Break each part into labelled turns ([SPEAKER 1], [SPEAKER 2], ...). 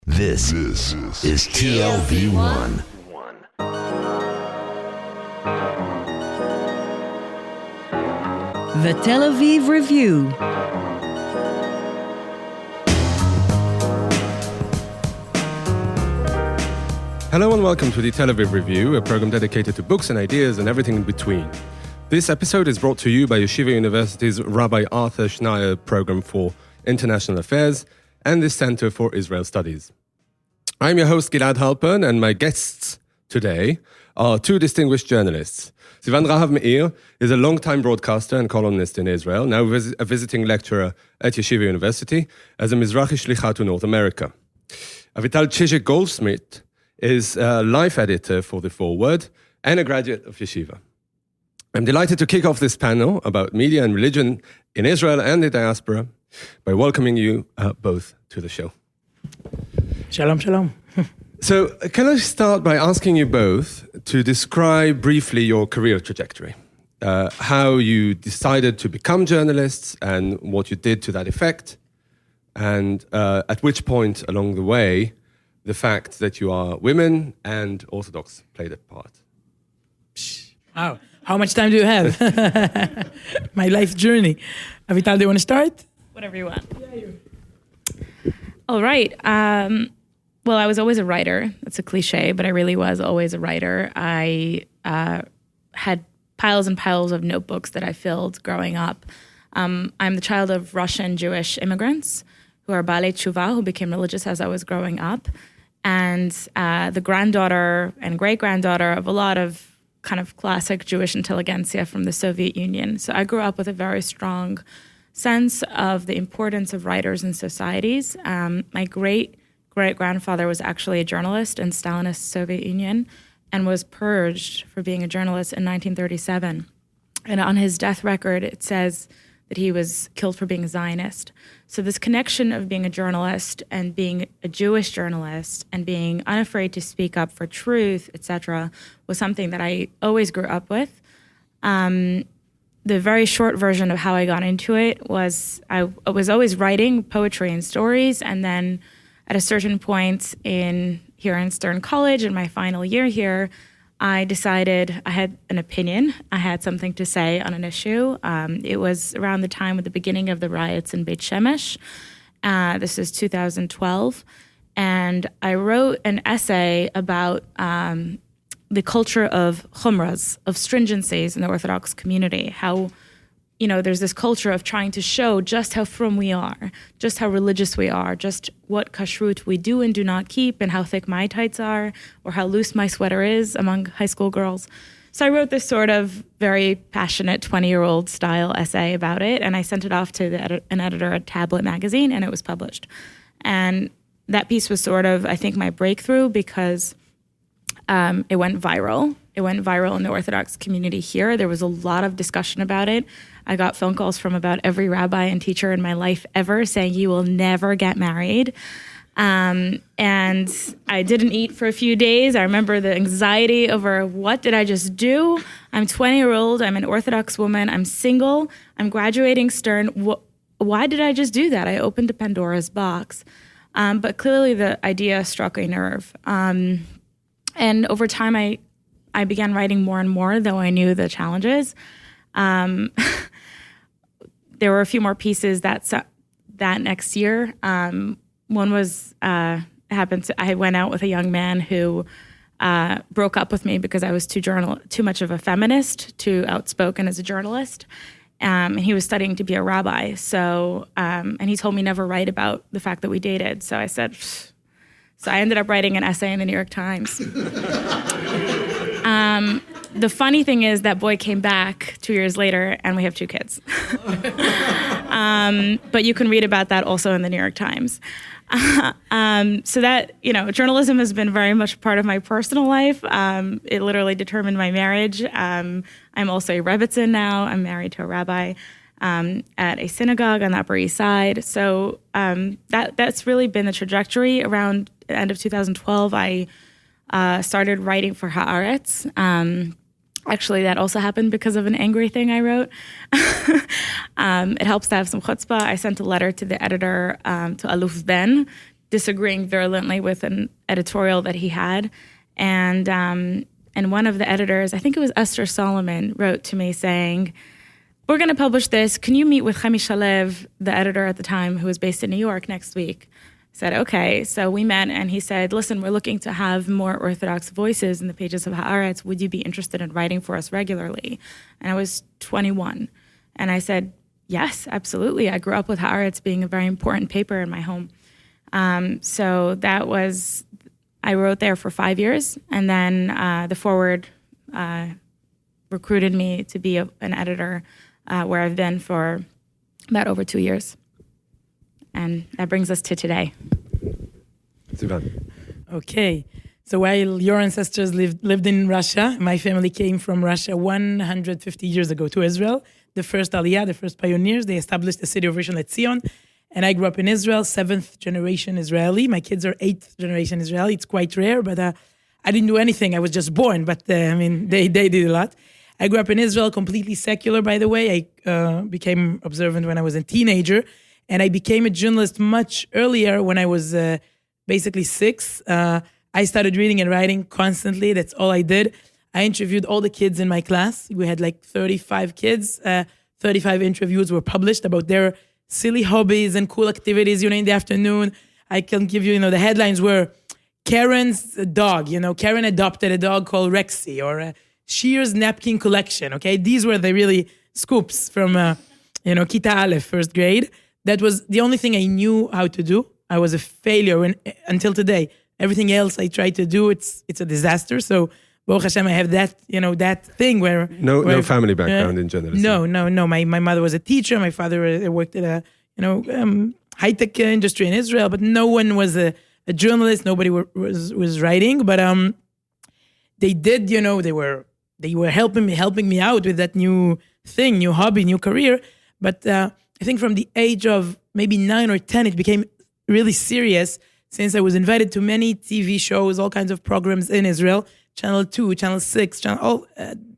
[SPEAKER 1] This is TLV1.
[SPEAKER 2] The Tel Aviv Review.
[SPEAKER 3] Hello and welcome to the Tel Aviv Review, a program dedicated to books and ideas and everything in between. This episode is brought to you by Yeshiva University's Rabbi Arthur Schneier Program for International Affairs and the Center for Israel Studies. I'm your host Gilad Halpern, and my guests today are two distinguished journalists. Sivan Rahav-Meir is a long-time broadcaster and columnist in Israel, now a visiting lecturer at Yeshiva University as a Mizrahi Shlicha to North America. Avital Chizhik-Goldschmidt is a life editor for The Forward and a graduate of Yeshiva. I'm delighted to kick off this panel about media and religion in Israel and the diaspora by welcoming you both to the show.
[SPEAKER 4] Shalom, shalom.
[SPEAKER 3] So, can I start by asking you both to describe briefly your career trajectory? How you decided to become journalists and what you did to that effect, and at which point along the way the fact that you are women and Orthodox played a part.
[SPEAKER 4] Wow. How much time do you have? My life journey. Avital, do you want to start?
[SPEAKER 5] Whatever you want. All right. Well, I was always a writer. That's a cliche, but I really was always a writer. I had piles and piles of notebooks that I filled growing up. I'm the child of Russian Jewish immigrants who are Baalei Tshuva, who became religious as I was growing up, and the granddaughter and great-granddaughter of a lot of kind of classic Jewish intelligentsia from the Soviet Union. So I grew up with a very strong sense of the importance of writers in societies. My great-grandfather was actually a journalist in Stalinist Soviet Union and was purged for being a journalist in 1937. And on his death record, it says that he was killed for being a Zionist. So this connection of being a journalist and being a Jewish journalist and being unafraid to speak up for truth, etc., was something that I always grew up with. The very short version of how I got into it was I was always writing poetry and stories, and then at a certain point here in Stern College, in my final year here, I decided I had an opinion. I had something to say on an issue. It was around the time of the beginning of the riots in Beit Shemesh. This is 2012. And I wrote an essay about the culture of chumras, of stringencies in the Orthodox community, how there's this culture of trying to show just how frum we are, just how religious we are, just what kashrut we do and do not keep, and how thick my tights are, or how loose my sweater is among high school girls. So I wrote this sort of very passionate 20-year-old style essay about it, and I sent it off to an editor at Tablet magazine, and it was published. And that piece was sort of, I think, my breakthrough because it went viral. It went viral in the Orthodox community here. There was a lot of discussion about it. I got phone calls from about every rabbi and teacher in my life ever saying, you will never get married. And I didn't eat for a few days. I remember the anxiety over what did I just do? I'm 20-year-old. I'm an Orthodox woman. I'm single. I'm graduating Stern. Why did I just do that? I opened a Pandora's box. But clearly the idea struck a nerve. And over time, I began writing more and more, though I knew the challenges. There were a few more pieces that next year. One was I went out with a young man who broke up with me because I was too much of a feminist, too outspoken as a journalist. And he was studying to be a rabbi. So and he told me never write about the fact that we dated. So I said, pfft. So I ended up writing an essay in the New York Times. The funny thing is that boy came back 2 years later, and we have 2 kids. But you can read about that also in the New York Times. So that, journalism has been very much part of my personal life. It literally determined my marriage. I'm also a Rebbitzin now. I'm married to a rabbi at a synagogue on the Upper East Side. So that's really been the trajectory. Around the end of 2012, I started writing for Haaretz. Actually, that also happened because of an angry thing I wrote. It helps to have some chutzpah. I sent a letter to the editor, to Aluf Ben, disagreeing virulently with an editorial that he had. And one of the editors, I think it was Esther Solomon, wrote to me saying, we're going to publish this. Can you meet with Chami Shalev, the editor at the time, who was based in New York, next week? I said, okay. So we met, and he said, listen, we're looking to have more Orthodox voices in the pages of Haaretz. Would you be interested in writing for us regularly? And I was 21. And I said, yes, absolutely. I grew up with Haaretz being a very important paper in my home. So that was, I wrote there for 5 years. And then the Forward recruited me to be an editor, where I've been for about over 2 years. And that brings us to today.
[SPEAKER 3] Sivan.
[SPEAKER 4] Okay. So while your ancestors lived in Russia, my family came from Russia 150 years ago to Israel. The first Aliyah, the first pioneers, they established the city of Rishon LeZion. And I grew up in Israel, 7th generation Israeli. My kids are 8th generation Israeli. It's quite rare, but I didn't do anything. I was just born, but they did a lot. I grew up in Israel, completely secular, by the way. I became observant when I was a teenager. And I became a journalist much earlier when I was basically 6. I started reading and writing constantly. That's all I did. I interviewed all the kids in my class. We had like 35 kids. 35 interviews were published about their silly hobbies and cool activities, in the afternoon. I can give you, the headlines were Karen's dog, Karen adopted a dog called Rexy, or Shear's napkin collection, okay? These were the really scoops from, Kita Aleph, first grade. That was the only thing I knew how to do. I was a failure until today. Everything else I tried to do, it's a disaster. So, Baruch Hashem, I have that, that thing where...
[SPEAKER 3] No family background in journalism.
[SPEAKER 4] No. My mother was a teacher. My father worked at a, high-tech industry in Israel, but no one was a journalist. Nobody was writing. But they did, they were helping me out with that new thing, new hobby, new career. But I think from the age of maybe 9 or 10, it became really serious, since I was invited to many TV shows, all kinds of programs in Israel, Channel 2, Channel 6, all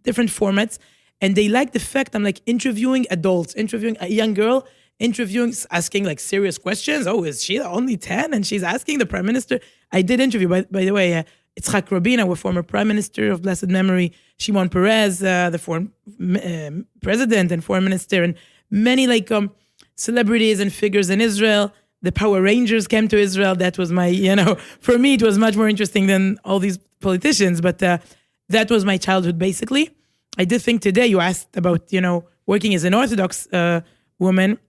[SPEAKER 4] different formats. And they liked the fact I'm like interviewing adults, interviewing a young girl, asking like serious questions. Oh, is she only 10? And she's asking the prime minister. I did interview, by the way, Yitzhak Rabin, our former prime minister of blessed memory, Shimon Peres, the former president and foreign minister, and many celebrities and figures in Israel. The Power Rangers came to Israel. That was my, for me, it was much more interesting than all these politicians. But that was my childhood, basically. I did think today, you asked about, working as an Orthodox woman.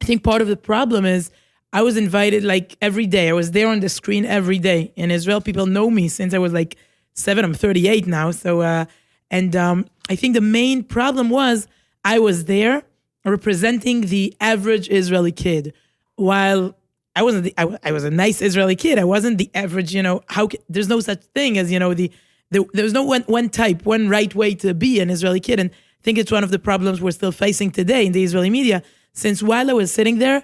[SPEAKER 4] I think part of the problem is I was invited every day. I was there on the screen every day. In Israel, people know me since I was 7. I'm 38 now. So, I think the main problem was I was there representing the average Israeli kid. While I wasn't, I was a nice Israeli kid. I wasn't the average. There's no such thing as there's no one type, one right way to be an Israeli kid. And I think it's one of the problems we're still facing today in the Israeli media. Since while I was sitting there,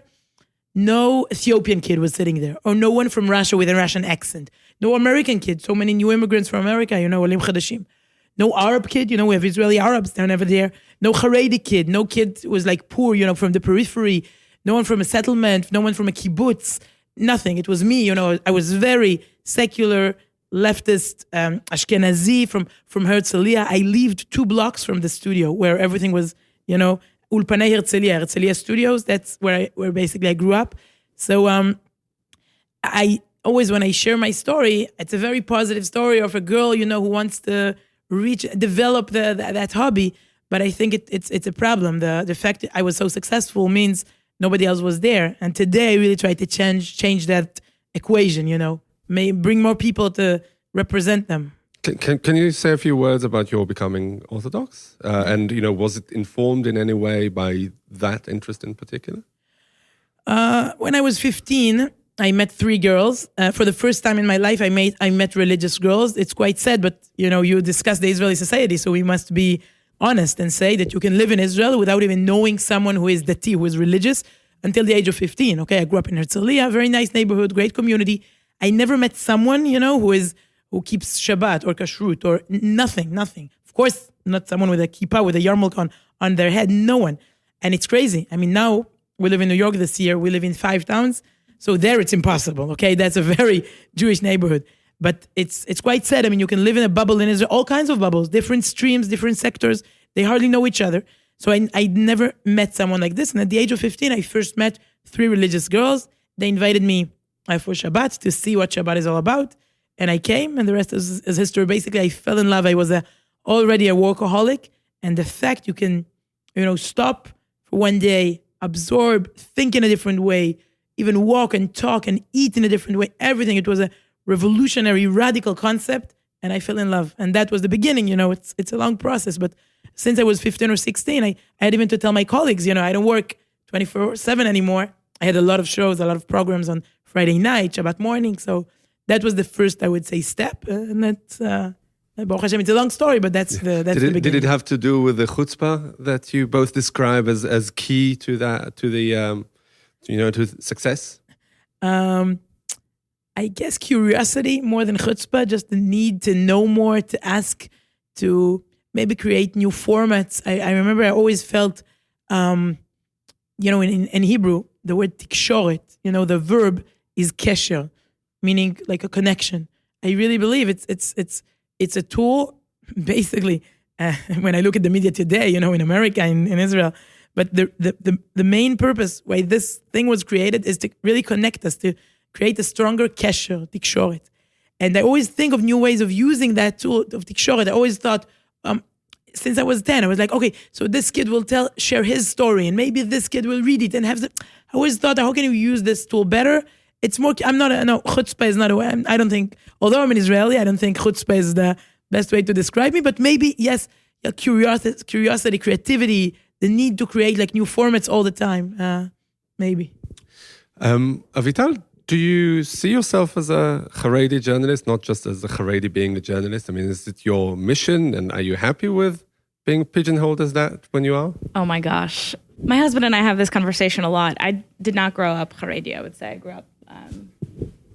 [SPEAKER 4] no Ethiopian kid was sitting there, or no one from Russia with a Russian accent, no American kid. So many new immigrants from America, Olim Chadashim. No Arab kid, we have Israeli Arabs, they're never there. No Haredi kid, no kid was poor, from the periphery. No one from a settlement, no one from a kibbutz, nothing. It was me, I was very secular, leftist, Ashkenazi from Herzliya. I lived 2 blocks from the studio where everything was, Ulpanei Herzliya Studios. That's where basically I grew up. So I always, when I share my story, it's a very positive story of a girl, who wants to develop that hobby. But I think it's a problem. The fact that I was so successful means nobody else was there. And today I really try to change that equation, bring more people to represent them.
[SPEAKER 3] Can you say a few words about your becoming Orthodox? And, was it informed in any way by that interest in particular?
[SPEAKER 4] When I was 15, I met 3 girls. For the first time in my life, I met religious girls. It's quite sad, but, you discuss the Israeli society, so we must be honest and say that you can live in Israel without even knowing someone who is dati, who is religious, until the age of 15. Okay, I grew up in Herzliya, very nice neighborhood, great community. I never met someone, who keeps Shabbat or Kashrut or nothing. Of course, not someone with a kippah, with a yarmulke on their head, no one. And it's crazy. I mean, now we live in New York this year. We live in 5 towns. So there it's impossible, okay? That's a very Jewish neighborhood. But it's quite sad. I mean, you can live in a bubble in Israel, all kinds of bubbles, different streams, different sectors. They hardly know each other. So I never met someone like this. And at the age of 15, I first met 3 religious girls. They invited me for Shabbat to see what Shabbat is all about. And I came, and the rest is history. Basically, I fell in love. I was already a workaholic. And the fact you can, stop for one day, absorb, think in a different way, even walk and talk and eat in a different way, everything. It was a revolutionary, radical concept, and I fell in love. And that was the beginning, it's a long process. But since I was 15 or 16, I had even to tell my colleagues, I don't work 24/7 anymore. I had a lot of shows, a lot of programs on Friday night, Shabbat morning. So that was the first, I would say, step. And that's, Baruch Hashem, it's a long story, but that's the beginning.
[SPEAKER 3] Did it have to do with the chutzpah that you both describe as key to that, to success?
[SPEAKER 4] I guess curiosity more than chutzpah, just the need to know more, to ask, to maybe create new formats. I remember I always felt, in Hebrew, the word tikshoret, the verb is kesher, meaning like a connection. I really believe it's a tool, basically, when I look at the media today, in America, in Israel. But the main purpose why this thing was created is to really connect us, to create a stronger kesher, tikshoret. And I always think of new ways of using that tool of tikshoret. I always thought, since I was 10, I was like, okay, so this kid will share his story, and maybe this kid will read it and have I always thought, how can you use this tool better? It's more, chutzpah is not a way. I don't think, although I'm an Israeli, I don't think chutzpah is the best way to describe me, but maybe, yes, curiosity, creativity, the need to create like new formats all the time, maybe.
[SPEAKER 3] Avital, do you see yourself as a Haredi journalist, not just as a Haredi being a journalist? I mean, is it your mission, and are you happy with being pigeonholed as that when you are?
[SPEAKER 5] Oh my gosh. My husband and I have this conversation a lot. I did not grow up Haredi, I would say. I grew up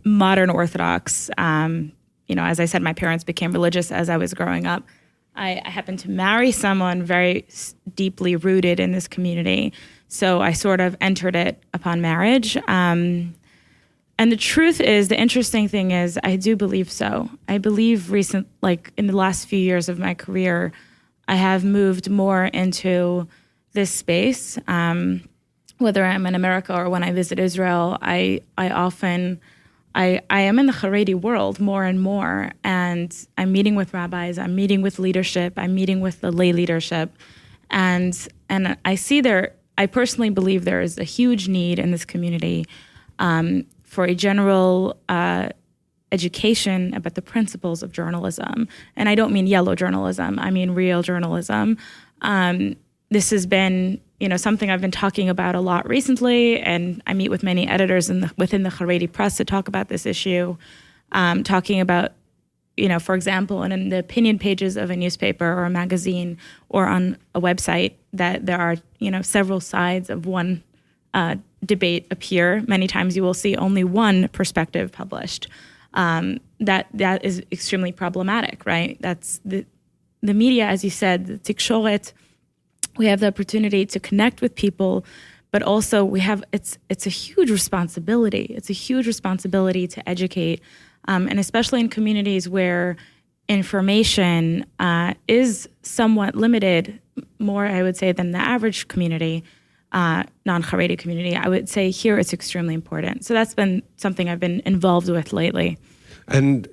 [SPEAKER 5] modern Orthodox. As I said, my parents became religious as I was growing up. I happened to marry someone very deeply rooted in this community. So I sort of entered it upon marriage. And the truth is, the interesting thing is, I do believe so. I believe in the last few years of my career, I have moved more into this space. Whether I'm in America or when I visit Israel, I often am in the Haredi world more and more, and I'm meeting with rabbis, I'm meeting with leadership, I'm meeting with the lay leadership, and I personally believe there is a huge need in this community for a general education about the principles of journalism. And I don't mean yellow journalism, I mean real journalism. This has been, something I've been talking about a lot recently, and I meet with many editors within the Haredi press to talk about this issue, talking about, for example, in the opinion pages of a newspaper or a magazine or on a website, that there are, several sides of one debate appear. Many times you will see only one perspective published. That is extremely problematic, right? That's the media, as you said, the tikshoret. We have the opportunity to connect with people, but also it's a huge responsibility. It's a huge responsibility to educate, and especially in communities where information is somewhat limited, more I would say than the average community, non-Haredi community. I would say here it's extremely important. So that's been something I've been involved with lately.
[SPEAKER 3] And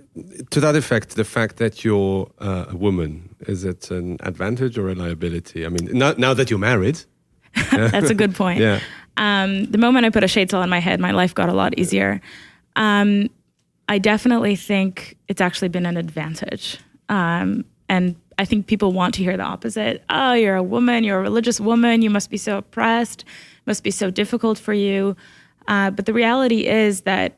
[SPEAKER 3] to that effect, the fact that you're a woman, is it an advantage or a liability? I mean, now that you're married.
[SPEAKER 5] That's a good point.
[SPEAKER 3] Yeah.
[SPEAKER 5] The moment I put a sheitel on my head, my life got a lot easier. I definitely think it's actually been an advantage. And I think people want to hear the opposite. Oh, you're a woman, you're a religious woman, you must be so oppressed, it must be so difficult for you. But the reality is that,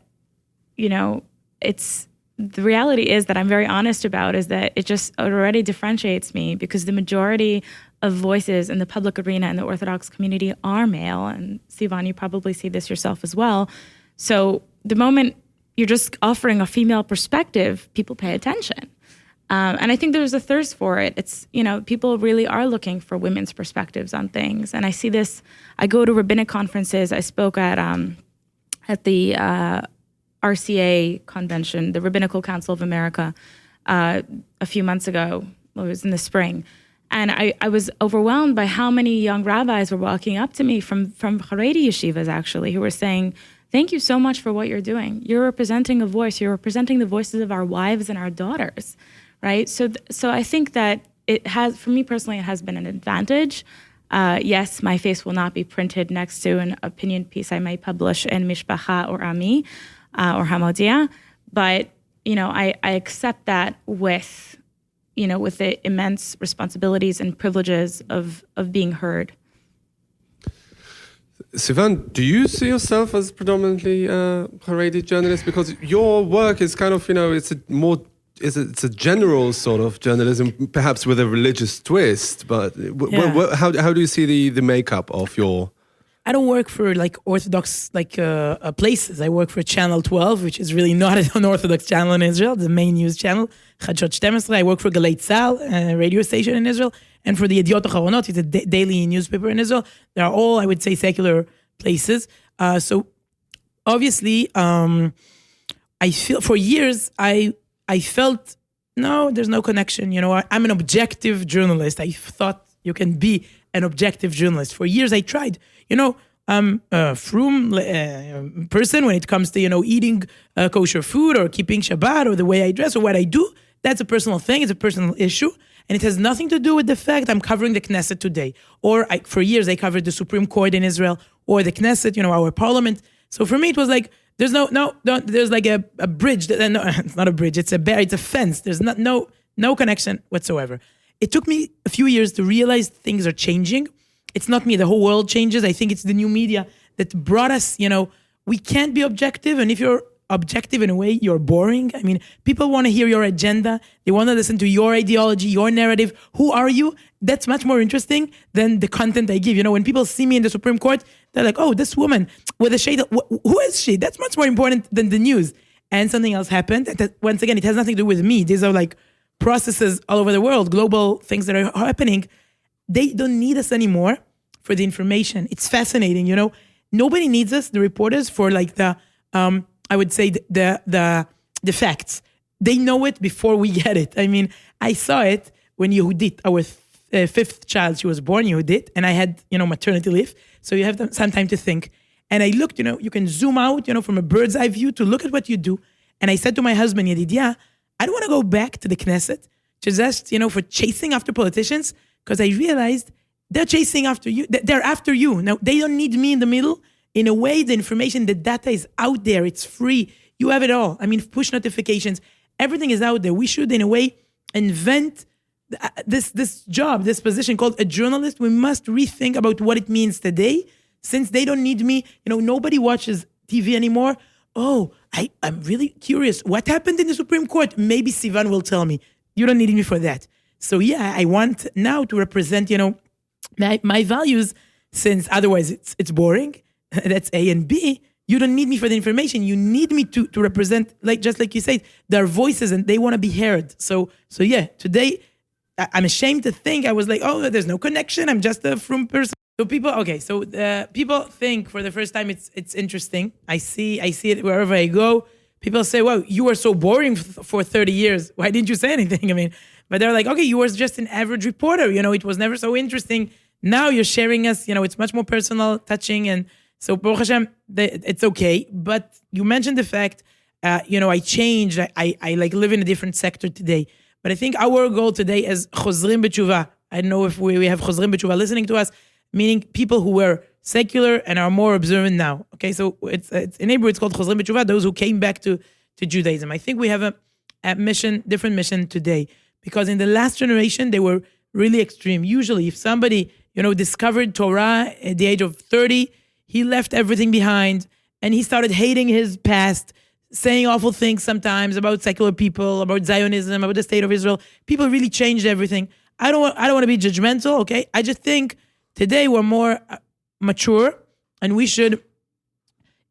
[SPEAKER 5] the reality is that I'm very honest about is that it already differentiates me, because the majority of voices in the public arena in the Orthodox community are male. And Sivan, you probably see this yourself as well. So the moment you're just offering a female perspective, people pay attention. And I think there's a thirst for it. It's, people really are looking for women's perspectives on things. And I see this, I go to rabbinic conferences. I spoke at at the RCA convention, the Rabbinical Council of America, a few months ago. It was in the spring. And I was overwhelmed by how many young rabbis were walking up to me from Haredi yeshivas, actually, who were saying, thank you so much for what you're doing. You're representing a voice. You're representing the voices of our wives and our daughters, right? So I think that it has, for me personally, it has been an advantage. Yes, my face will not be printed next to an opinion piece I might publish in Mishpacha or Ami or Hamodia, but I accept that with the immense responsibilities and privileges of being heard.
[SPEAKER 3] Sivan, do you see yourself as predominantly a Haredi journalist? Because your work is kind of, it's a general sort of journalism, perhaps with a religious twist. But how do you see the makeup of your?
[SPEAKER 4] I don't work for Orthodox places. I work for Channel 12, which is really not an Orthodox channel in Israel, the main news channel. Chadshot 12. I work for Galei Tzahal, a radio station in Israel, and for the Yediot Acharonot, it's a daily newspaper in Israel. They are all, I would say, secular places. So obviously, I feel for years I felt no, there's no connection. I'm an objective journalist. I thought you can be an objective journalist. For years I tried. I'm a frum person when it comes to, eating kosher food or keeping Shabbat or the way I dress or what I do. That's a personal thing. It's a personal issue. And it has nothing to do with the fact I'm covering the Knesset today. Or for years I covered the Supreme Court in Israel or the Knesset, our parliament. So for me it was like, there's there's like a bridge. No, it's not a bridge. It's a fence. There's no connection whatsoever. It took me a few years to realize things are changing. It's not me. The whole world changes. I think it's the new media that brought us, we can't be objective. And if you're objective in a way, you're boring. I mean, people want to hear your agenda. They want to listen to your ideology, your narrative. Who are you? That's much more interesting than the content I give. When people see me in the Supreme Court, they're like, oh, this woman with a shade. Who is she? That's much more important than the news. And something else happened. Once again, it has nothing to do with me. These are processes all over the world, global things that are happening. They don't need us anymore for the information. It's fascinating, Nobody needs us, the reporters, for I would say the facts. They know it before we get it. I mean, I saw it when Yehudit, our fifth child, she was born, Yehudit, and I had, maternity leave. So you have some time to think. And I looked, you can zoom out, from a bird's eye view to look at what you do. And I said to my husband, Yedidia, I don't want to go back to the Knesset, just, for chasing after politicians, because I realized they're chasing after you. They're after you. Now, they don't need me in the middle. In a way, the information, the data is out there. It's free. You have it all. I mean, push notifications. Everything is out there. We should, in a way, invent this job, this position called a journalist. We must rethink about what it means today. Since they don't need me, nobody watches TV anymore. Oh, I'm really curious. What happened in the Supreme Court? Maybe Sivan will tell me. You don't need me for that. So yeah, I want now to represent, my values, since otherwise it's boring. That's A. And B, you don't need me for the information. You need me to represent, just like you said, their voices, and they want to be heard. So yeah, today I'm ashamed to think I was like, oh, there's no connection. I'm just a frum person. So people think for the first time it's interesting. I see it wherever I go. People say, well, you were so boring for 30 years. Why didn't you say anything? I mean, but they're like, okay, you were just an average reporter. It was never so interesting. Now you're sharing us, it's much more personal, touching. And so, Baruch Hashem, it's okay. But you mentioned the fact, I changed. I live in a different sector today. But I think our goal today is Chozrim B'Tshuva. I don't know if we have Chozrim B'Tshuva listening to us, meaning people who were secular and are more observant now. Okay, so it's in Hebrew it's called Chozrim B'Tshuva, those who came back to Judaism. I think we have a mission, different mission today, because in the last generation they were really extreme. Usually, if somebody discovered Torah at the age of 30, he left everything behind and he started hating his past, saying awful things sometimes about secular people, about Zionism, about the state of Israel. People really changed everything. I don't want to be judgmental, okay? I just think today we're more mature, and we should,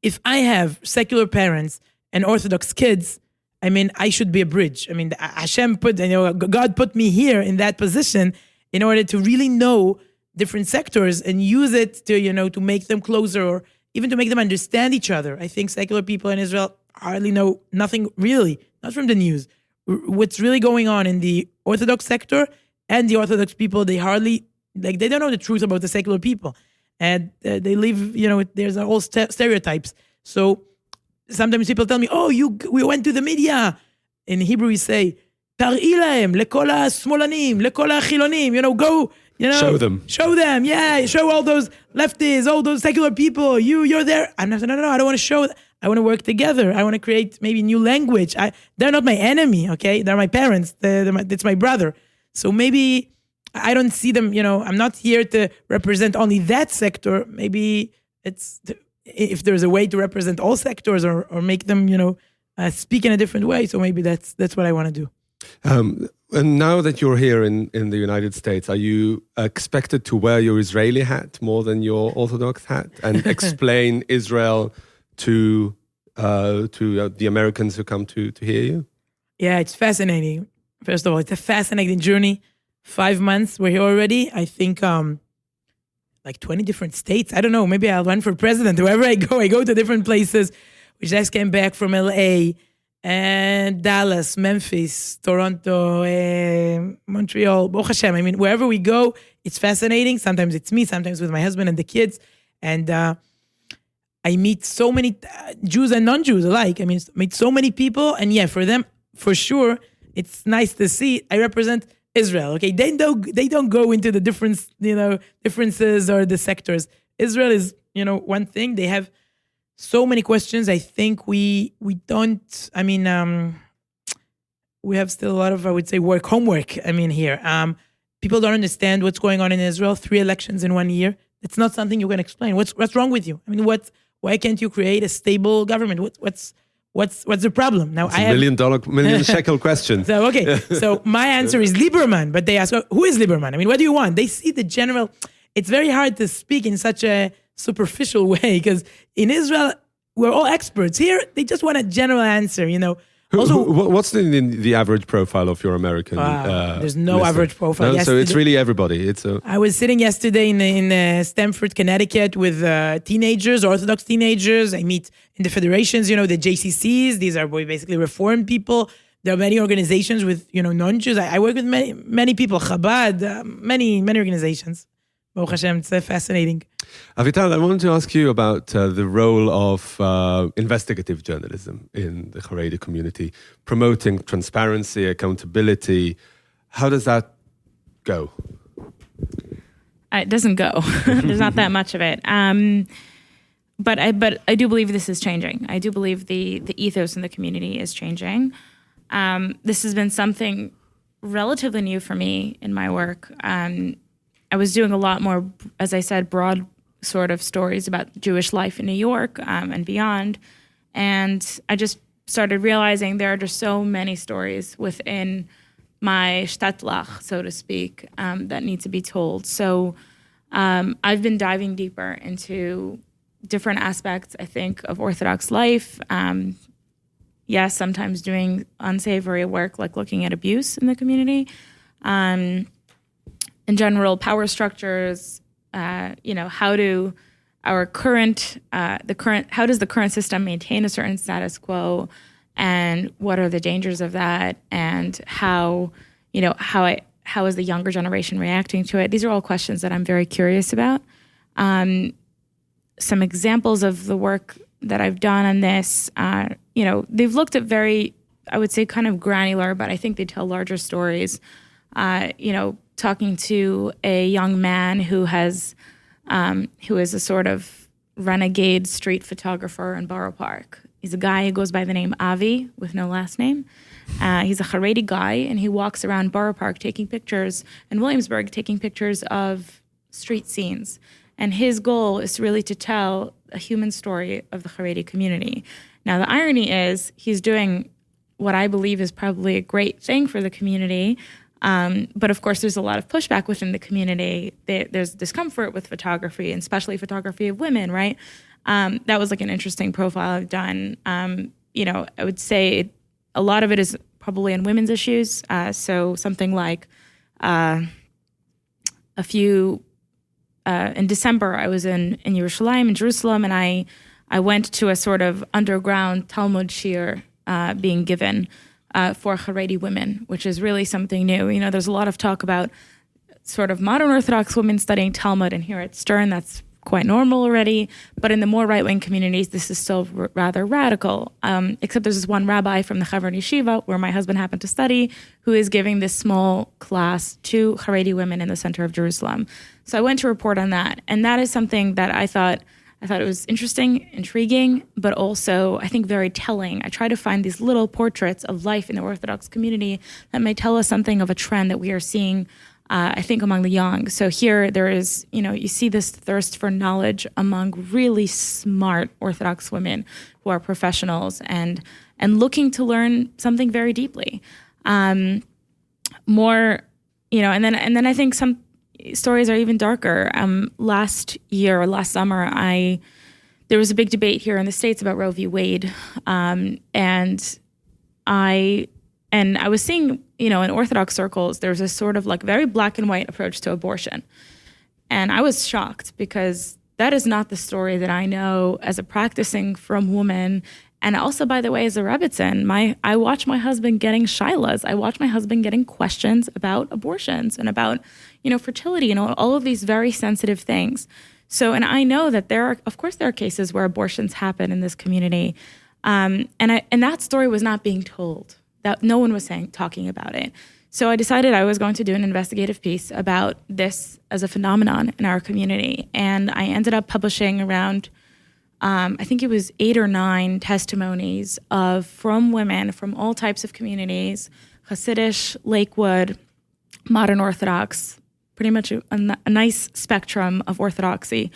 [SPEAKER 4] if I have secular parents and Orthodox kids, I mean, I should be a bridge. I mean, Hashem God put me here in that position in order to really know different sectors and use it to, to make them closer, or even to make them understand each other. I think secular people in Israel hardly know nothing really, not from the news. What's really going on in the Orthodox sector and the Orthodox people, they hardly, they don't know the truth about the secular people. And they live, there's all stereotypes. So sometimes people tell me, we went to the media. In Hebrew we say, תראי להם, לכל השמאלנים, לכל החילונים, go,
[SPEAKER 3] Show them.
[SPEAKER 4] Show them, yeah. Show all those lefties, all those secular people. You're there. I'm not, no, I don't want to show. I want to work together. I want to create maybe new language. They're not my enemy, okay? They're my parents. It's my brother. So maybe I don't see them, I'm not here to represent only that sector. Maybe if there's a way to represent all sectors or make them, speak in a different way. So maybe that's what I want to do.
[SPEAKER 3] And now that you're here in the United States, are you expected to wear your Israeli hat more than your Orthodox hat and explain Israel to the Americans who come to hear you?
[SPEAKER 4] Yeah, it's fascinating. First of all, it's a fascinating journey. 5 months, we're here already. I think like 20 different states. I don't know, maybe I'll run for president. Wherever I go to different places. We just came back from LA and Dallas, Memphis, Toronto, Montreal, Baruch Hashem. I mean, wherever we go, it's fascinating. Sometimes it's me, sometimes with my husband and the kids. And I meet so many Jews and non-Jews alike. I mean, meet so many people. And yeah, for them, for sure, it's nice to see. I represent Israel, okay? They don't go into the differences or the sectors. Israel is, one thing. They have so many questions. I think we don't, we have still a lot of, I would say, homework, here. People don't understand what's going on in Israel. 3 elections in 1 year. It's not something you can explain. What's wrong with you? Why can't you create a stable government? What's the problem? Now,
[SPEAKER 3] it's a million shekel question.
[SPEAKER 4] So, okay. So my answer is Lieberman, but they ask, who is Lieberman? What do you want? They see the general, it's very hard to speak in such a superficial way because in Israel, we're all experts. Here, they just want a general answer, Also,
[SPEAKER 3] what's the average profile of your American
[SPEAKER 4] there's no
[SPEAKER 3] listener?
[SPEAKER 4] average profile.
[SPEAKER 3] No? So it's really everybody.
[SPEAKER 4] I was sitting yesterday in Stamford, Connecticut with teenagers, Orthodox teenagers. I meet in the federations, the JCCs. These are basically Reformed people. There are many organizations with, non-Jews. I work with many people, Chabad, many organizations. Baruch Hashem, it's fascinating.
[SPEAKER 3] Avital, I wanted to ask you about the role of investigative journalism in the Haredi community, promoting transparency, accountability. How does that go?
[SPEAKER 5] It doesn't go. There's not that much of it. But I do believe this is changing. I do believe the ethos in the community is changing. This has been something relatively new for me in my work. I was doing a lot more, as I said, broad sort of stories about Jewish life in New York and beyond. And I just started realizing there are just so many stories within my Stadtlach, so to speak, that need to be told. So I've been diving deeper into different aspects, I think, of Orthodox life. Yes, sometimes doing unsavory work, like looking at abuse in the community. In general, power structures, how do how does the current system maintain a certain status quo, and what are the dangers of that, and how is the younger generation reacting to it? These are all questions that I'm very curious about. Some examples of the work that I've done on this, they've looked at very, I would say, kind of granular, but I think they tell larger stories. Talking to a young man who is a sort of renegade street photographer in Borough Park. He's a guy who goes by the name Avi with no last name. He's a Haredi guy, and he walks around Borough Park taking pictures, in Williamsburg, taking pictures of street scenes. And his goal is really to tell a human story of the Haredi community. Now, the irony is he's doing what I believe is probably a great thing for the community. But of course, there's a lot of pushback within the community. There's discomfort with photography, and especially photography of women, right? That was like an interesting profile I've done. I would say a lot of it is probably on women's issues. So something like a few in December, I was in Yerushalayim, in Jerusalem, and I went to a sort of underground Talmud shiur being given for Haredi women, which is really something new. You know, there's a lot of talk about sort of modern Orthodox women studying Talmud, and here at Stern, that's quite normal already. But in the more right-wing communities, this is still rather radical. Except there's this one rabbi from the Chevron Yeshiva, where my husband happened to study, who is giving this small class to Haredi women in the center of Jerusalem. So I went to report on that, and that is something that I thought it was interesting, intriguing, but also I think very telling. I try to find these little portraits of life in the Orthodox community that may tell us something of a trend that we are seeing, I think, among the young. So here there is, you see this thirst for knowledge among really smart Orthodox women who are professionals and looking to learn something very deeply. More, and then I think some stories are even darker. Last summer, there was a big debate here in the States about Roe v. Wade, and I was seeing, in Orthodox circles, there's a sort of like very black and white approach to abortion. And I was shocked because that is not the story that I know as a practicing frum woman. And also, by the way, as a Rebbitzin, I watch my husband getting shilas. I watch my husband getting questions about abortions and about, fertility and all of these very sensitive things. So, and I know that there are cases where abortions happen in this community. And that story was not being told. That no one was talking about it. So I decided I was going to do an investigative piece about this as a phenomenon in our community. And I ended up publishing around, I think it was 8 or 9 testimonies from women from all types of communities, Hasidic, Lakewood, modern Orthodox, pretty much a nice spectrum of Orthodoxy,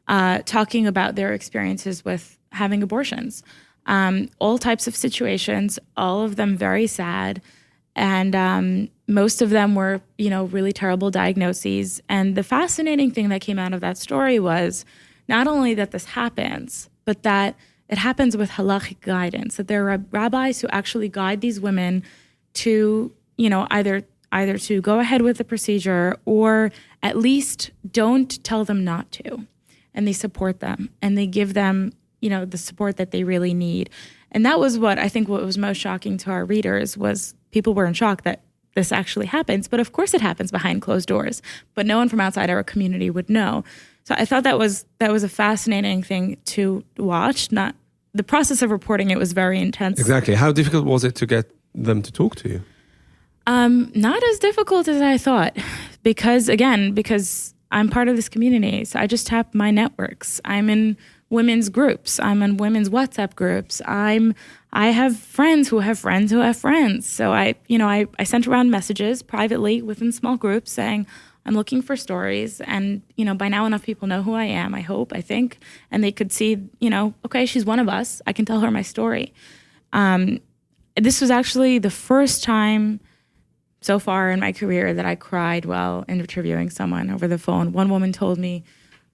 [SPEAKER 5] talking about their experiences with having abortions. All types of situations, all of them very sad. And most of them were, really terrible diagnoses. And the fascinating thing that came out of that story was not only that this happens, but that it happens with halachic guidance, that there are rabbis who actually guide these women to, either to go ahead with the procedure or at least don't tell them not to. And they support them and they give them the support that they really need. And that was what was most shocking to our readers was people were in shock that this actually happens. But of course it happens behind closed doors, but no one from outside our community would know. So I thought that was a fascinating thing to watch. Not the process of reporting it was very intense.
[SPEAKER 3] Exactly. How difficult was it to get them to talk to you?
[SPEAKER 5] Not as difficult as I thought, because I'm part of this community. So I just tap my networks. I'm in women's groups. I'm in women's WhatsApp groups. I have friends who have friends who have friends. So I sent around messages privately within small groups saying, I'm looking for stories. And, by now enough people know who I am, I think. And they could see, okay, she's one of us. I can tell her my story. This was actually the first time so far in my career that I cried while interviewing someone over the phone. One woman told me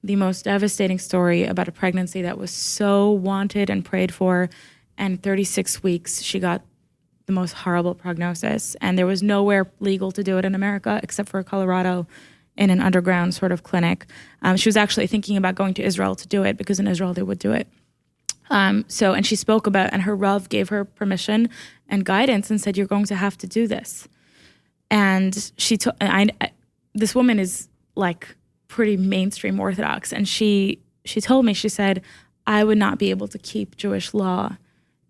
[SPEAKER 5] the most devastating story about a pregnancy that was so wanted and prayed for. And 36 weeks, she got the most horrible prognosis. And there was nowhere legal to do it in America except for Colorado in an underground sort of clinic. She was actually thinking about going to Israel to do it because in Israel they would do it. And she spoke about, and her Rav gave her permission and guidance and said, you're going to have to do this. And this woman is like pretty mainstream Orthodox. And she told me, she said, I would not be able to keep Jewish law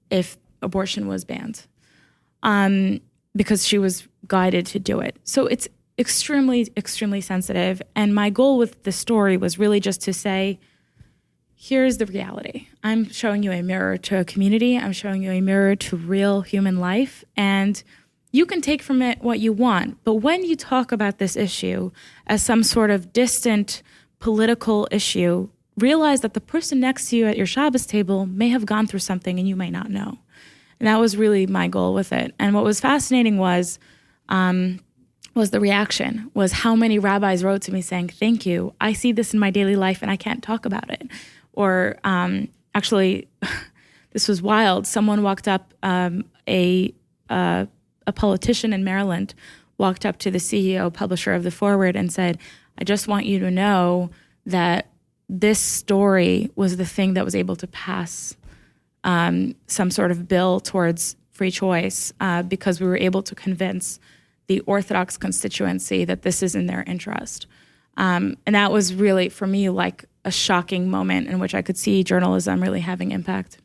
[SPEAKER 5] if abortion was banned, because she was guided to do it. So it's extremely, extremely sensitive. And my goal with the story was really just to say, here's the reality. I'm showing you a mirror to a community. I'm showing you a mirror to real human life. And you can take from it what you want. But when you talk about this issue as some sort of distant political issue, realize that the person next to you at your Shabbos table may have gone through something and you may not know. And that was really my goal with it. And what was fascinating was the reaction, was how many rabbis wrote to me saying, thank you. I see this in my daily life and I can't talk about it. Or actually, this was wild. Someone walked up, a politician in Maryland walked up to the CEO, publisher of The Forward, and said, I just want you to know that this story was the thing that was able to pass some sort of bill towards free choice because we were able to convince the Orthodox constituency that this is in their interest. And that was really, for me, like a shocking moment in which I could see journalism really having impact.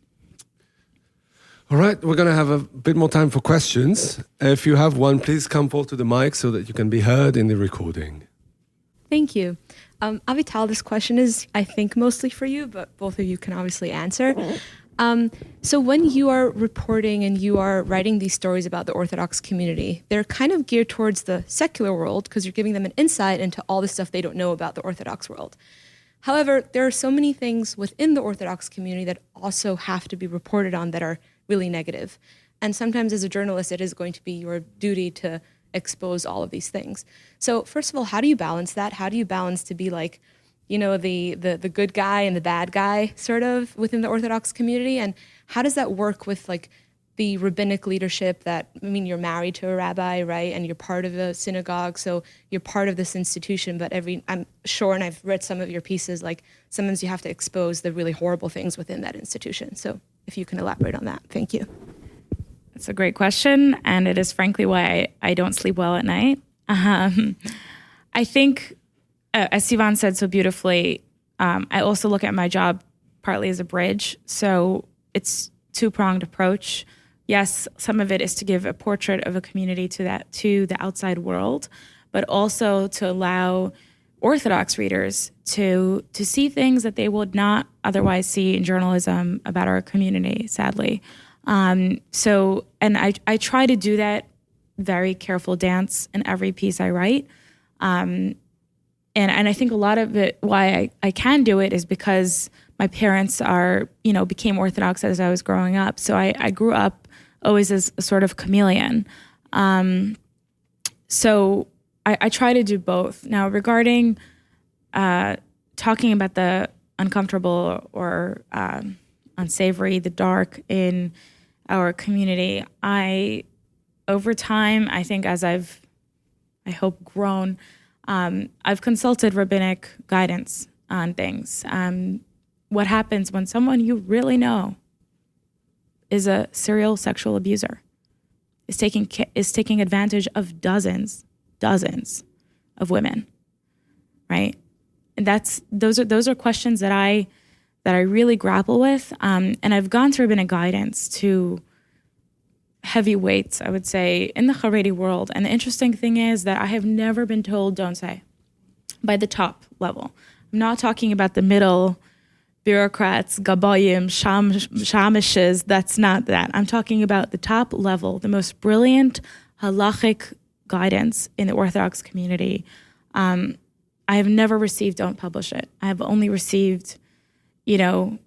[SPEAKER 3] All right, we're going to have a bit more time for questions. If you have one, please come forward to the mic so that you can be heard in the recording.
[SPEAKER 6] Thank you. Avital, this question is, I think, mostly for you, but both of you can obviously answer. So when you are reporting and you are writing these stories about the Orthodox community, they're kind of geared towards the secular world because you're giving them an insight into all the stuff they don't know about the Orthodox world. However, there are so many things within the Orthodox community that also have to be reported on that are really negative. And sometimes as a journalist, it is going to be your duty to expose all of these things. So first of all, how do you balance that? How do you balance to be like, you know, the good guy and the bad guy sort of within the Orthodox community? And how does that work with like the rabbinic leadership that, I mean, you're married to a rabbi, right? And you're part of a synagogue, so you're part of this institution, but I'm sure, and I've read some of your pieces, like sometimes you have to expose the really horrible things within that institution. So if you can elaborate on that, thank you.
[SPEAKER 5] It's a great question, and it is frankly why I don't sleep well at night. I think, as Sivan said so beautifully, I also look at my job partly as a bridge. So it's two-pronged approach. Yes, some of it is to give a portrait of a community to the outside world, but also to allow Orthodox readers to see things that they would not otherwise see in journalism about our community, sadly. And I try to do that very careful dance in every piece I write. And I think a lot of it, why I can do it is because my parents became Orthodox as I was growing up. So I grew up always as a sort of chameleon. So I try to do both. Now, regarding talking about the uncomfortable or unsavory, the dark in our community, over time, I think as I hope, grown, I've consulted rabbinic guidance on things. What happens when someone you really know is a serial sexual abuser, is taking advantage of dozens of women, right? And those are questions that I really grapple with. And I've gone through rabbinic guidance to heavyweights, I would say, in the Haredi world. And the interesting thing is that I have never been told don't say by the top level. I'm not talking about the middle bureaucrats, gabayim, shamishes. That's not that. I'm talking about the top level, the most brilliant halachic guidance in the Orthodox community. I have never received don't publish it. I have only received, when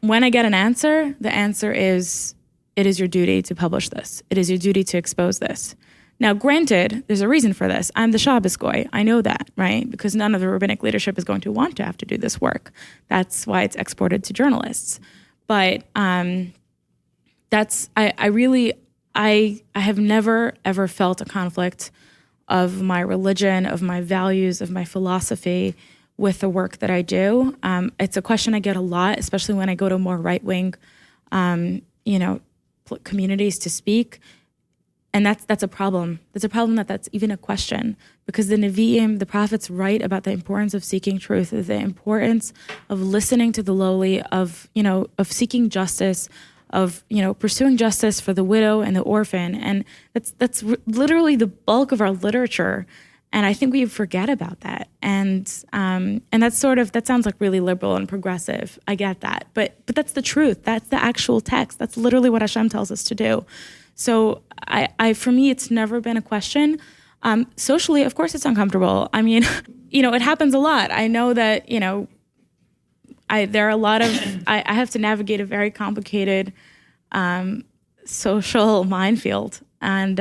[SPEAKER 5] I get an answer, the answer is, it is your duty to publish this. It is your duty to expose this. Now, granted, there's a reason for this. I'm the Shabbos goy. I know that, right? Because none of the rabbinic leadership is going to want to have to do this work. That's why it's exported to journalists. But I have never, ever felt a conflict of my religion, of my values, of my philosophy with the work that I do. It's a question I get a lot, especially when I go to more right-wing, communities to speak. And that's a problem. That's a problem that's even a question, because the Nevi'im, the prophets, write about the importance of seeking truth, the importance of listening to the lowly, of seeking justice, of pursuing justice for the widow and the orphan, and that's literally the bulk of our literature. And I think we forget about that. And that sounds like really liberal and progressive. I get that, but that's the truth. That's the actual text. That's literally what Hashem tells us to do. So for me, it's never been a question. Socially, of course, it's uncomfortable. I mean, it happens a lot. I know that, there are a lot of, I have to navigate a very complicated social minefield. And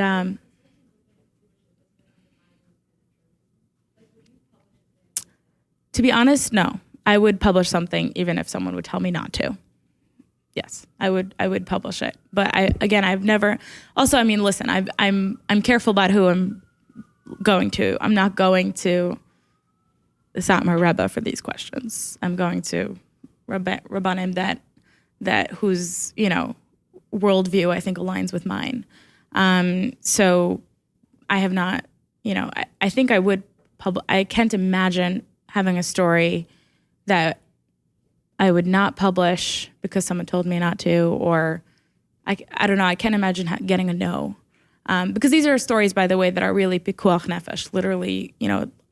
[SPEAKER 5] to be honest, no. I would publish something even if someone would tell me not to. Yes, I would publish it. But I've never. Also, listen, I'm careful about who I'm going to. I'm not going to the Satmar Rebbe for these questions. I'm going to Rabbanim that whose, worldview I think aligns with mine. So I have not, I think I would I can't imagine having a story that I would not publish because someone told me not to, or I don't know, I can't imagine getting a no. Because these are stories, by the way, that are really pikuach nefesh. Literally,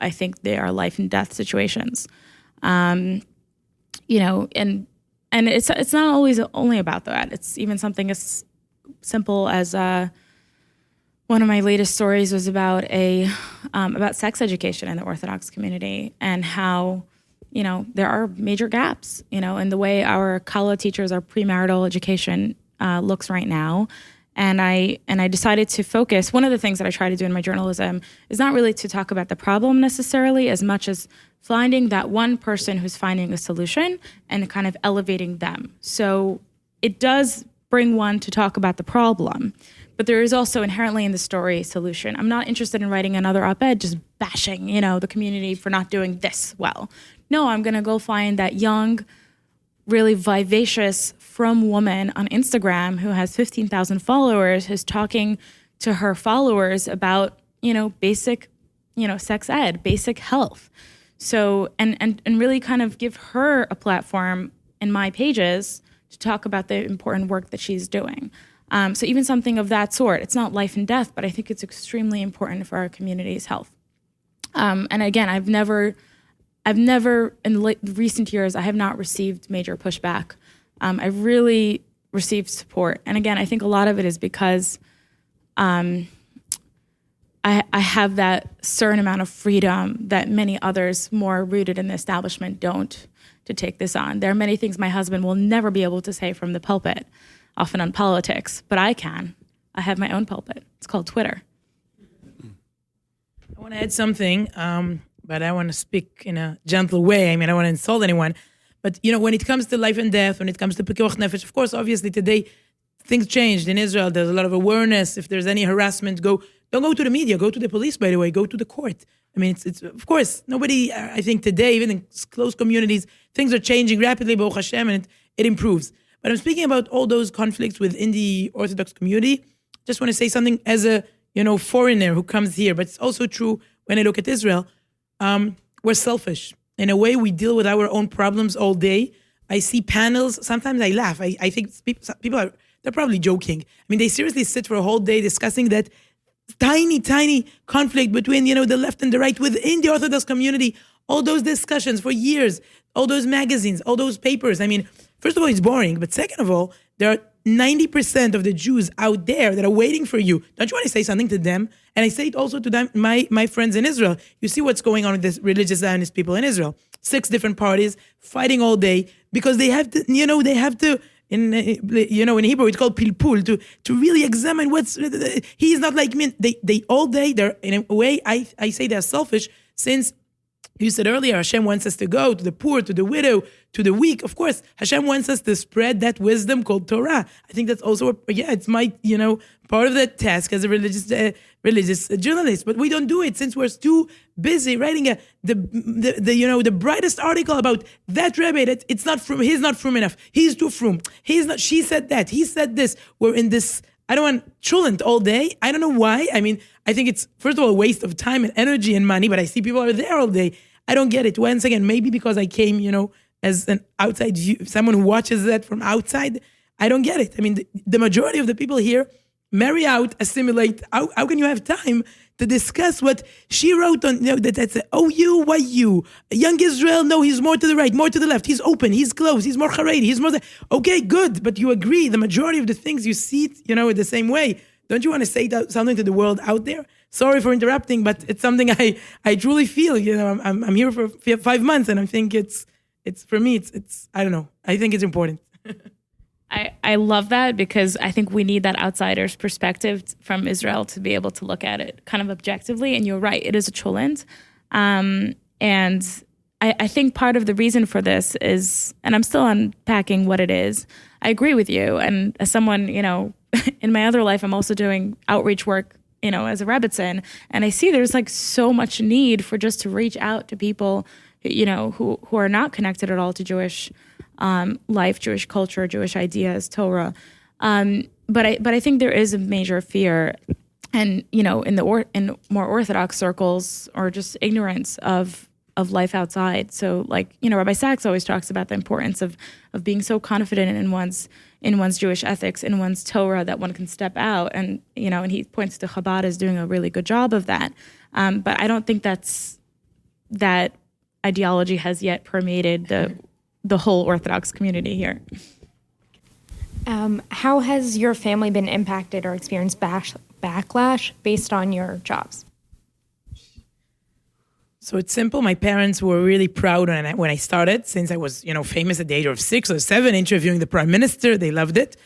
[SPEAKER 5] I think they are life and death situations. And it's not always only about that. It's even something as simple as one of my latest stories was about about sex education in the Orthodox community and how there are major gaps in the way our Kala teachers, our premarital education looks right now. And I decided to focus. One of the things that I try to do in my journalism is not really to talk about the problem necessarily as much as finding that one person who's finding a solution and kind of elevating them. So it does bring one to talk about the problem, but there is also inherently in the story a solution. I'm not interested in writing another op-ed just bashing, the community for not doing this well. No, I'm going to go find that young, really vivacious, frum woman on Instagram who has 15,000 followers who's talking to her followers about, basic, sex ed, basic health. So, and really kind of give her a platform in my pages to talk about the important work that she's doing. So even something of that sort, it's not life and death, but I think it's extremely important for our community's health. And again, I've never in recent years, I have not received major pushback. I've really received support. And again, I think a lot of it is because I have that certain amount of freedom that many others more rooted in the establishment don't, to take this on. There are many things my husband will never be able to say from the pulpit, often on politics, but I can. I have my own pulpit. It's called Twitter.
[SPEAKER 4] I want to add something, but I want to speak in a gentle way. I mean, I don't want to insult anyone. But, when it comes to life and death, when it comes to pikuach nefesh, of course, obviously today, things changed in Israel. There's a lot of awareness. If there's any harassment, don't go to the media. Go to the police, by the way. Go to the court. I mean, it's of course, nobody, I think today, even in close communities, things are changing rapidly, Baruch Hashem, and it improves. But I'm speaking about all those conflicts within the Orthodox community. Just want to say something as a, foreigner who comes here, but it's also true when I look at Israel. We're selfish. In a way, we deal with our own problems all day. I see panels. Sometimes I laugh. I think people they're probably joking. I mean, they seriously sit for a whole day discussing that tiny conflict between, the left and the right within the Orthodox community. All those discussions for years, all those magazines, all those papers. I mean, first of all, it's boring. But second of all, there are 90% of the Jews out there that are waiting for you. Don't you want to say something to them? And I say it also to them, my friends in Israel. You see what's going on with this religious Zionist people in Israel. 6 different parties fighting all day because they have to, in Hebrew it's called pilpul, to really examine he's not like me. They all day, they're in a way, I say they're selfish, since you said earlier, Hashem wants us to go to the poor, to the widow, to the weak. Of course, Hashem wants us to spread that wisdom called Torah. I think that's also, it's my, part of the task as a religious journalist. But we don't do it since we're too busy writing the brightest article about that Rebbe. That it's not frum. He's not frum enough. He's too frum. He's not. She said that. He said this. We're in this. I don't want chulent all day. I don't know why. I mean, I think it's, first of all, a waste of time and energy and money, but I see people are there all day. I don't get it. Once again, maybe because I came, as an outside view, someone who watches that from outside, I don't get it. I mean, the majority of the people here marry out, assimilate. How can you have time to discuss what she wrote on, that's a OU, YU, young Israel, no, he's more to the right, more to the left, he's open, he's close, he's more Haredi, he's more, okay, good, but you agree, the majority of the things you see it, the same way. Don't you want to say something to the world out there? Sorry for interrupting, but it's something I truly feel, I'm here for 5 months, and I think it's for me, it's I don't know, I think it's important.
[SPEAKER 5] I love that, because I think we need that outsider's perspective from Israel to be able to look at it kind of objectively. And you're right, it is a cholent. And I think part of the reason for this is, and I'm still unpacking what it is, I agree with you. And as someone, in my other life, I'm also doing outreach work, as a Rebbitzin. And I see there's like so much need for just to reach out to people who are not connected at all to Jewish life, Jewish culture, Jewish ideas, Torah. But I think there is a major fear, and in more Orthodox circles, or just ignorance of life outside. So Rabbi Sachs always talks about the importance of being so confident in one's Jewish ethics, in one's Torah, that one can step out, and he points to Chabad as doing a really good job of that. But I don't think that ideology has yet permeated the whole Orthodox community here.
[SPEAKER 7] How has your family been impacted or experienced backlash based on your jobs?
[SPEAKER 4] So it's simple. My parents were really proud when I started, since I was, famous at the age of 6 or 7, interviewing the prime minister. They loved it.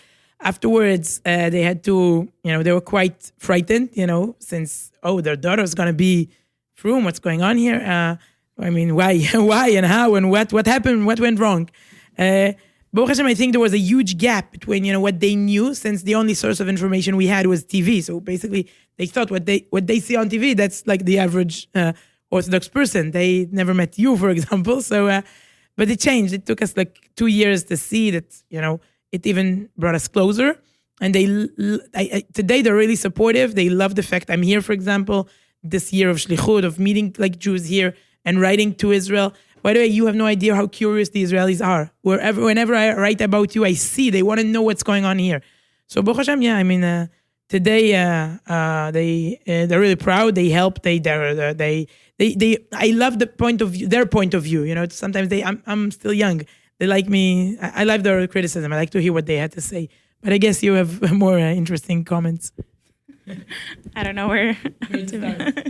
[SPEAKER 4] Afterwards, they had to, they were quite frightened, since, their daughter's going to be frum. What's going on here? Why and how and what happened? What went wrong? Baruch Hashem, I think there was a huge gap between, what they knew, since the only source of information we had was TV. So basically, they thought what they see on TV, that's like the average Orthodox person. They never met you, for example. So, but it changed. It took us 2 years to see that, it even brought us closer. And today they're really supportive. They love the fact I'm here, for example, this year of Shlichut, of meeting Jews here and writing to Israel. By the way, you have no idea how curious the Israelis are. Whenever I write about you, I see they want to know what's going on here. So Baruch Hashem, today they're really proud. They help. I love their point of view. Sometimes I'm still young. They like me. I like their criticism. I like to hear what they had to say. But I guess you have more interesting comments.
[SPEAKER 5] I don't know where to start.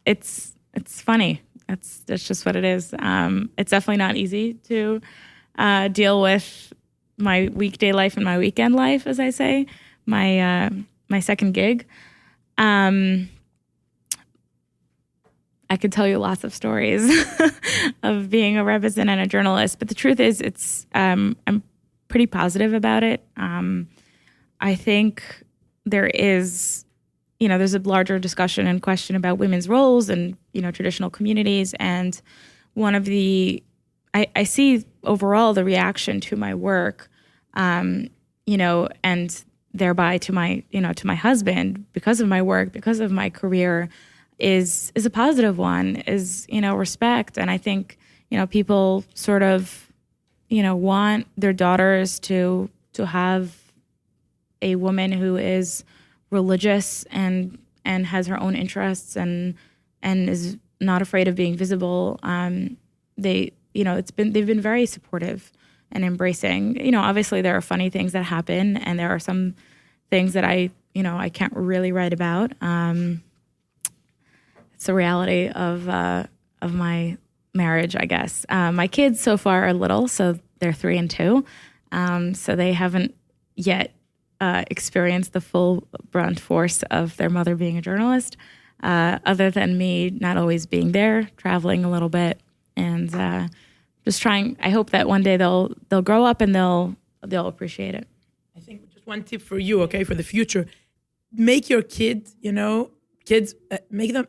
[SPEAKER 5] It's funny. That's just what it is. It's definitely not easy to deal with my weekday life and my weekend life, as I say, my second gig. I could tell you lots of stories of being a resident and a journalist, but the truth is, I'm pretty positive about it. I think there is, there's a larger discussion and question about women's roles and, traditional communities. And one of I see overall the reaction to my work, and thereby to my husband, because of my work, because of my career, is a positive one, is, respect. And I think, people sort of, want their daughters to have a woman who is religious and has her own interests and is not afraid of being visible. They've been very supportive and embracing. Obviously there are funny things that happen, and there are some things that I can't really write about. It's the reality of my marriage, I guess. My kids so far are little, so they're 3 and 2. So they haven't yet experienced the full brunt force of their mother being a journalist, other than me not always being there, traveling a little bit, and just trying. I hope that one day they'll grow up and they'll appreciate it.
[SPEAKER 4] I think just one tip for you, okay, for the future: make your kids, make them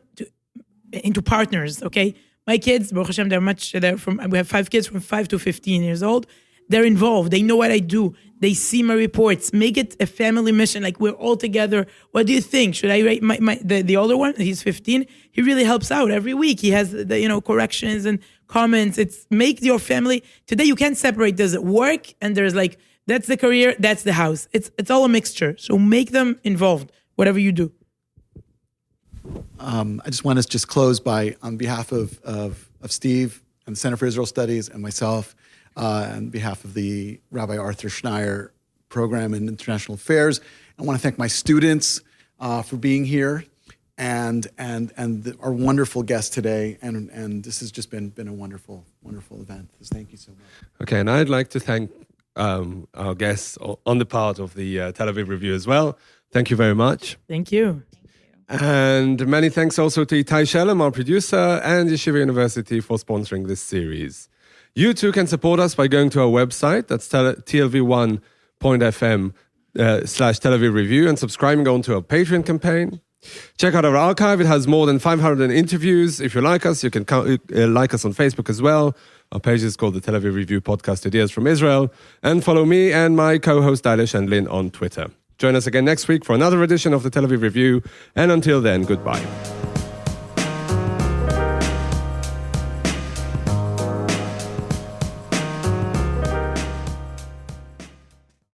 [SPEAKER 4] into partners, okay? My kids, Baruch Hashem, we have 5 kids from 5 to 15 years old. They're involved. They know what I do. They see my reports. Make it a family mission. We're all together. What do you think? Should I write the older one? He's 15. He really helps out every week. He has the corrections and comments. It's make your family. Today you can't separate. There's work and there's that's the career, that's the house. It's all a mixture. So make them involved, whatever you do.
[SPEAKER 8] I just want to close by, on behalf of Steve and the Center for Israel Studies and myself, on behalf of the Rabbi Arthur Schneier Program in International Affairs, I want to thank my students for being here, and our wonderful guests today. And this has just been a wonderful event. So thank you so much.
[SPEAKER 3] Okay, and I'd like to thank our guests on the part of the Tel Aviv Review as well. Thank you very much.
[SPEAKER 4] Thank you.
[SPEAKER 3] And many thanks also to Itai Shelem, our producer, and Yeshiva University for sponsoring this series. You too can support us by going to our website, that's tlv1.fm /Tel Aviv Review, and subscribing onto our Patreon campaign. Check out our archive. It has more than 500 interviews. If you like us, you can like us on Facebook as well. Our page is called the Tel Aviv Review Podcast Ideas from Israel. And follow me and my co-host Eilish and Lynn on Twitter. Join us again next week for another edition of the Tel Aviv Review. And until then, goodbye.